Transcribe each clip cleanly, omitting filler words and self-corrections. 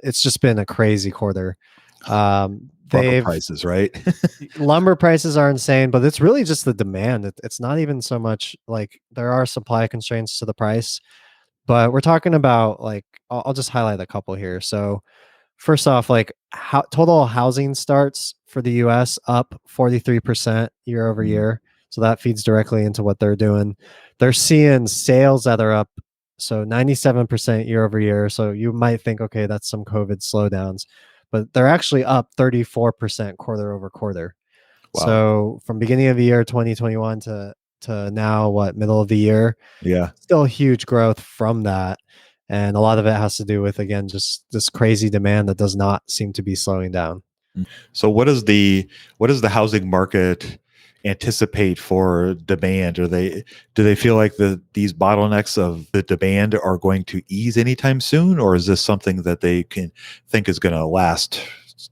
it's just been a crazy quarter. Lumber They've prices, right? lumber prices are insane, but it's really just the demand. It's not even so much like there are supply constraints to the price, but we're talking about like I'll just highlight a couple here. So first off, like total housing starts for the US up 43% year over Mhm. year. So that feeds directly into what they're doing. They're seeing sales that are up so 97% year over year. So you might think, okay, that's some COVID slowdowns, but they're actually up 34% quarter over quarter. Wow. So from beginning of the year 2021 to now, what, middle of the year, Yeah. still huge growth from that. And a lot of it has to do with, again, just this crazy demand that does not seem to be slowing down. So what does the housing market anticipate for demand? Do they feel like these bottlenecks of the demand are going to ease anytime soon, or is this something that they can think is going to last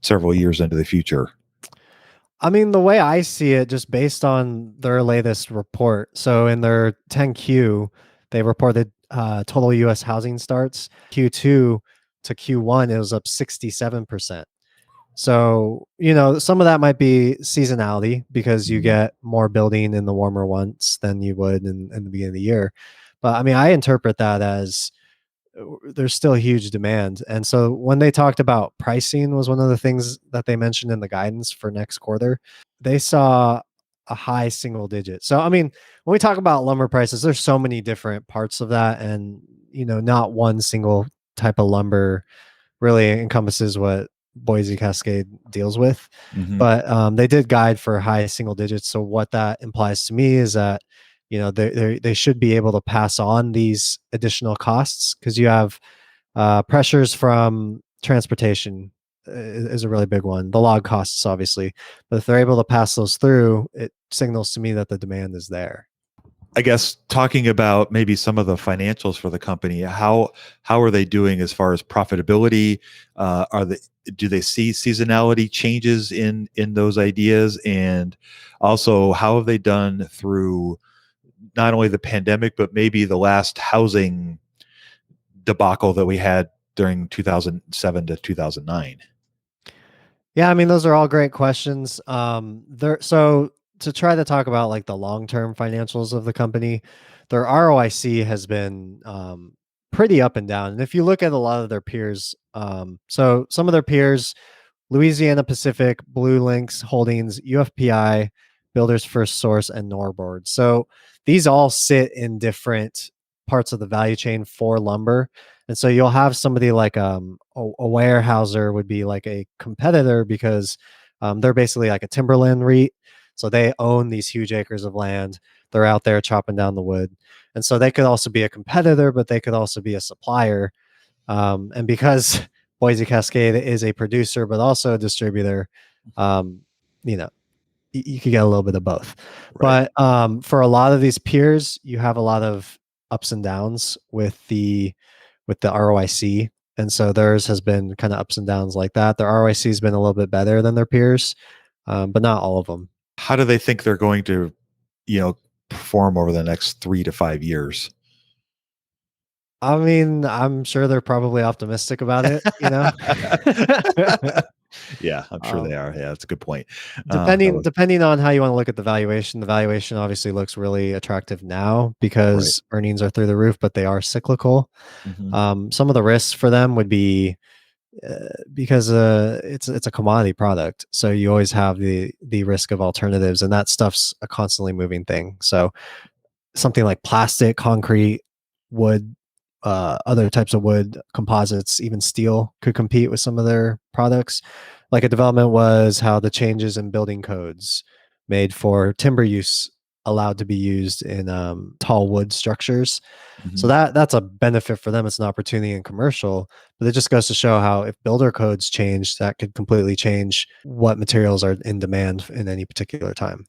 several years into the future? I mean, the way I see it, just based on their latest report. So in their 10Q, they reported total US housing starts. Q2 to Q1, it was up 67%. So, some of that might be seasonality because you Mhm. get more building in the warmer months than you would in the beginning of the year. But I mean, I interpret that as there's still huge demand. And so when they talked about pricing was one of the things that they mentioned in the guidance for next quarter, they saw a high single digit. So I mean, when we talk about lumber prices, there's so many different parts of that, and not one single type of lumber really encompasses what Boise Cascade deals with. Mhm. But they did guide for high single digits. So what that implies to me is that they should be able to pass on these additional costs because you have pressures from transportation is a really big one. The log costs, obviously, but if they're able to pass those through, it signals to me that the demand is there. I guess talking about maybe some of the financials for the company, how are they doing as far as profitability? Are they Do they see seasonality changes in those ideas? And also, how have they done through not only the pandemic but maybe the last housing debacle that we had during 2007 to 2009? Yeah, I mean, those are all great questions. There, so to try to talk about like the long-term financials of the company, their ROIC has been pretty up and down. And if you look at a lot of their peers, so some of their peers, Louisiana Pacific, Blue Links Holdings, UFPI, Builders First Source, and Norbord. So these all sit in different parts of the value chain for lumber. And so you'll have somebody like a Weyerhaeuser would be like a competitor because they're basically like a timberland REIT. So they own these huge acres of land. They're out there chopping down the wood. And so they could also be a competitor, but they could also be a supplier. And because Boise Cascade is a producer, but also a distributor, um, you know, you could get a little bit of both. Right. But for a lot of these peers, you have a lot of ups and downs with the ROIC. And so theirs has been kind of ups and downs like that. Their ROIC has been a little bit better than their peers, but not all of them. How do they think they're going to, perform over the next 3 to 5 years? I mean, I'm sure they're probably optimistic about it. Yeah, I'm sure they um, are. Yeah, that's a good point. That depending was depending on how you want to look at the valuation obviously looks really attractive now right. because earnings are through the roof, but they are cyclical. Hmm. Some of the risks for them would be because it's a commodity product, so you always have the risk of alternatives, and that stuff's a constantly moving thing. So something like plastic, concrete, wood, other types of wood, composites, even steel could compete with some of their products. Like a development was how the changes in building codes made for timber use allowed to be used in tall wood structures. So Hmm. that's a benefit for them. It's an opportunity in commercial, but it just goes to show how if builder codes change, that could completely change what materials are in demand in any particular time.